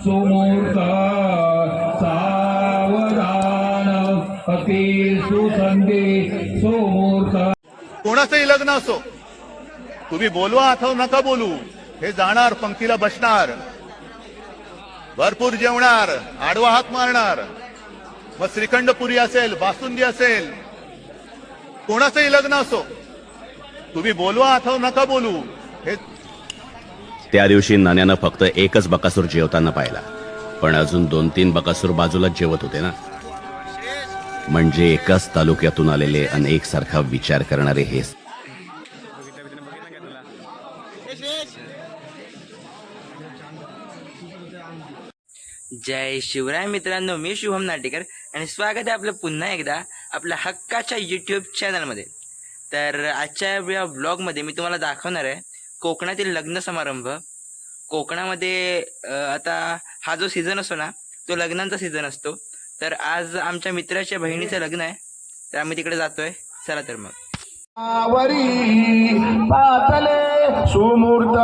सुमूर्त सावधान अति सुसंधी सुमूर्त. कोणाचंही लग्न असो, तुम्ही बोलवा अथवा नका बोलू, हे जाणार, पंक्तीला बसणार, भरपूर जेवणार, आडवा हात मारणार. मग श्रीखंड पुरी असेल, बासुंदी असेल, कोणाचंही लग्न असो, तुम्ही बोलवा अथवा नका बोलू. हे त्या दिवशी नान्यानं फक्त एकच बकासूर जेवताना पाहिला, पण अजून 2-3 बकासूर बाजूलाच जेवत होते ना. म्हणजे एकाच तालुक्यातून आलेले अनेक सारखा विचार करणारे हे. जय शिवराय मित्रांनो, मी शुभम नाटेकर आणि स्वागत आहे आपलं पुन्हा एकदा आपल्या हक्काच्या यूट्यूब चॅनलमध्ये. तर आजच्या या ब्लॉगमध्ये मी तुम्हाला दाखवणार आहे कोकणातील लग्न समारंभ. कोकणामध्ये आता हा जो सीझन असतो ना, तो लग्नांचा सीझन असतो. तर आज आमच्या मित्राच्या बहिणीचं लग्न आहे, तर आम्ही तिकडे जातोय. चला तर मग. आवरी पातले सुमूर्त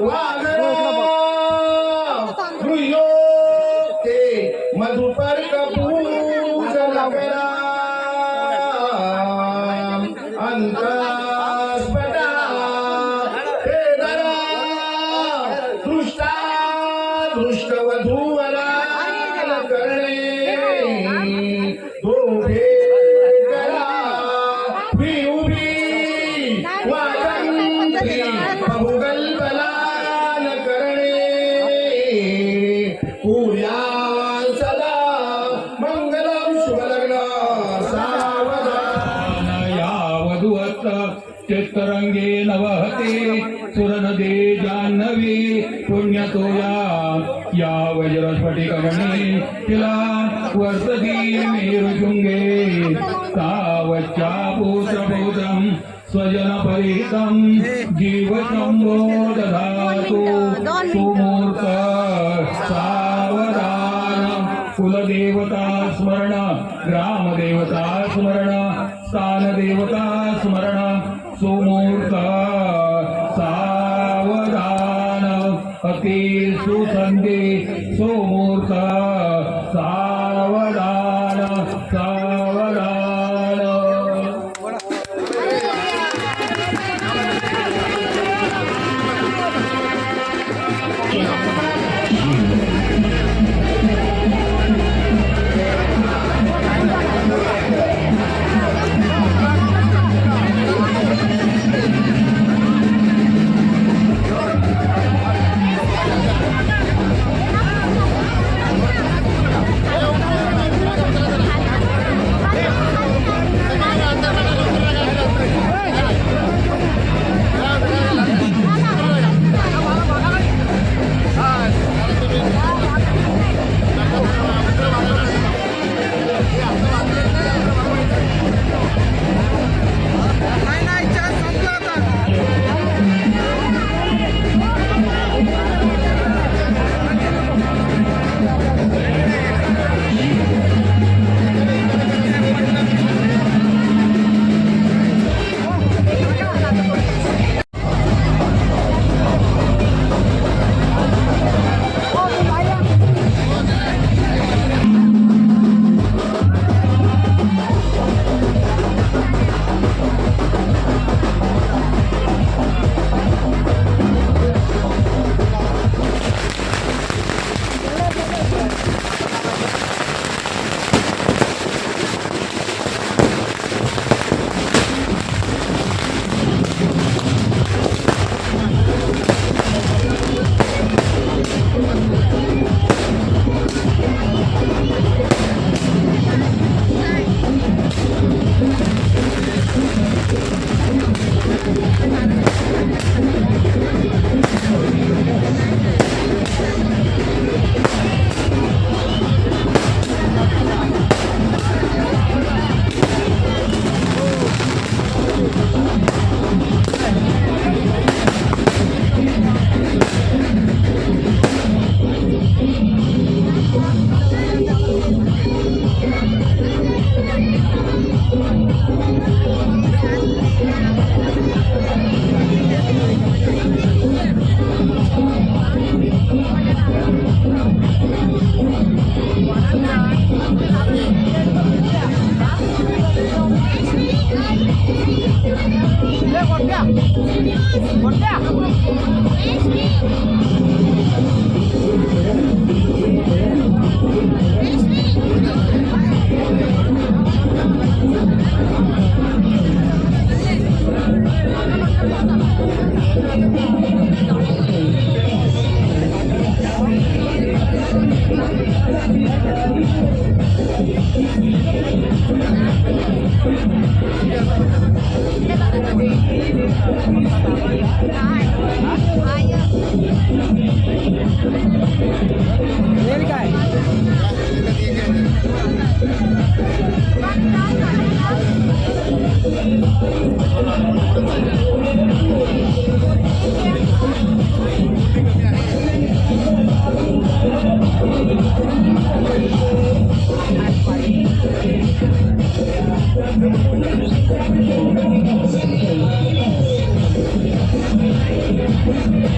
वागरा गृह्यो ते मधुपर्क पूजन करा अंतस्पटा हे धरा दृष्टा दृष्टवधूवरा करणे दोघे करा उभी वादंती बहुगल्पलान करणे पूर्या सदा मंगलम शुभलग्न सावधान या वधूवत चित्तरंगे नवहते सुरनदे जाह्नवी पुण्यतो या वज्रस्फटिकमणि तिला वर्तती मेरुशृङ्गे तावच्चा पुत्रपुत्रं स्वजनपरिहितं जीवशम्भो दधातु सुमूर्त सावधान कुलदेवता स्मरण ग्रामदेवता स्मरण स्थानदेवता स्मरण सुमूर्त सावधान अति सुसंधी सुमूर्त सावधान सावधान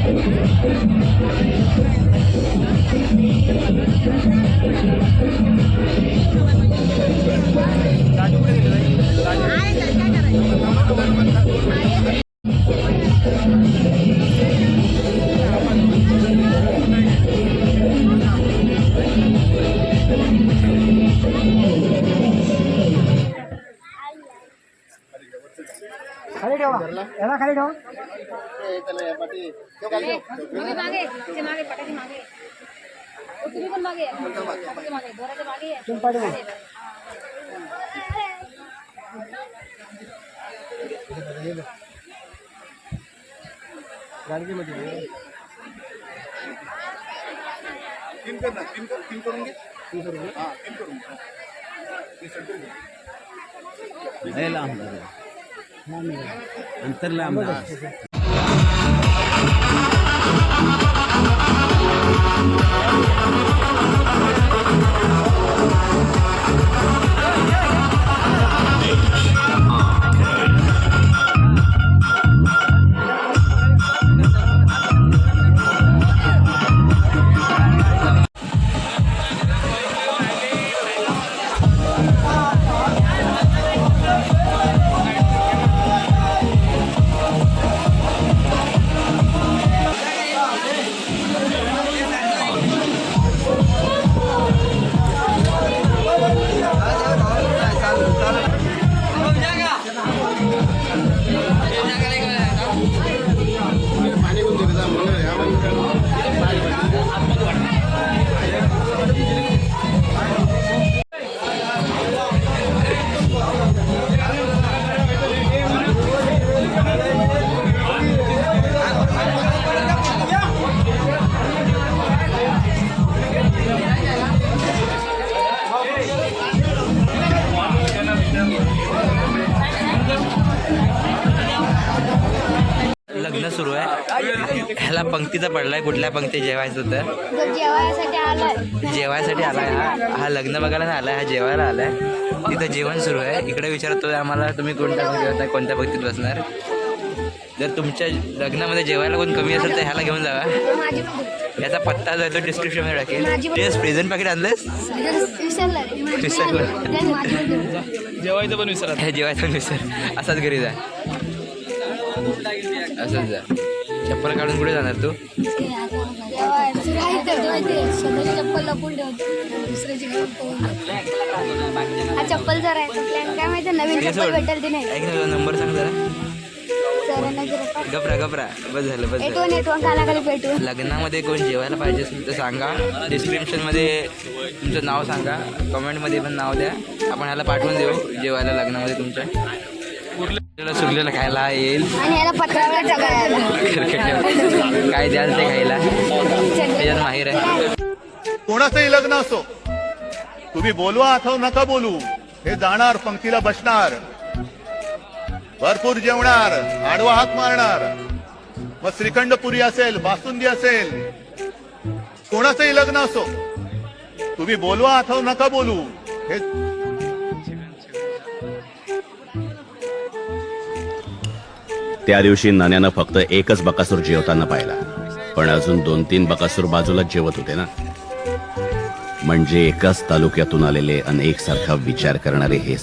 Thank you. खाली ठेवा याला खाली ठेवा मागे मागे ते मागे पटाकी मागे तुम्ही पण मागे मागे घराच्या मागे तुम्ही पाठवा. गाडगेमध्ये अंतर लांब लग्न सुरू आहे. ह्याला पंक्तीचा पडलाय, कुठल्या पंक्ती जेवायचं होतं, जेवायसाठी आलाय. जेवायसाठी आलाय. हा लग्न बघायला नाही आलाय, हा जेवायला आलाय. तिथं जेवण सुरू आहे. इकडे विचारतोय आम्हाला तुम्ही कोणत्या जेवताय, कोणत्या पंक्तीत बसणार. जर तुमच्या लग्नामध्ये जेवायला कोण कमी असेल तर ह्याला घेऊन जावा. माझी याचा पत्ता जो आहे तो डिस्क्रिप्शनमध्ये टाकेल. येस, प्रेझेंट पॅकेट आणलंस. जेवायचं पण विसर, जेवायचं पण विसर. असाच घरी जा, असंच जा. चप्पल काढून कुठे जाणार तू? चप्पल लपून ठेवतो दुसऱ्याची चप्पल जर आहे काय माहिती नवीन चप्पल भेटेल ती नाही. ऐक ना, नंबर सांग जरा. गपरा बस झालं, बस झालं. लग्नामध्ये कोण जेवायला पाहिजे असेल तर सांगा. डिस्क्रिप्शनमध्ये तुमचं नाव सांगा, कमेंटमध्ये पण नाव द्या. आपण ह्याला पाठवून देऊ जेवायला लग्नामध्ये तुमच्या. सुरलेलं खायला येईल, काय द्याल ते खायला, त्याच्यात माहीर आहे. कोणाचंही लग्न असो, तुम्ही बोलवा अथवा नका बोलू, हे जाणार, पंक्तीला बसणार, भरपूर जेवणार, आडवा हात मारणार. मग श्रीखंड पुरी असेल, बासुंदी असेल, कोणाचंही लग्न असो, तुम्ही बोलवा अथवा नका बोलू, हे त्या दिवशी नान्यानं फक्त एकच बकासूर जेवताना पाहिला, पण अजून 2-3 बकासूर बाजूलाच जेवत होते ना. म्हणजे एकाच तालुक्यातून आलेले अनेक सारखा विचार करणारे हे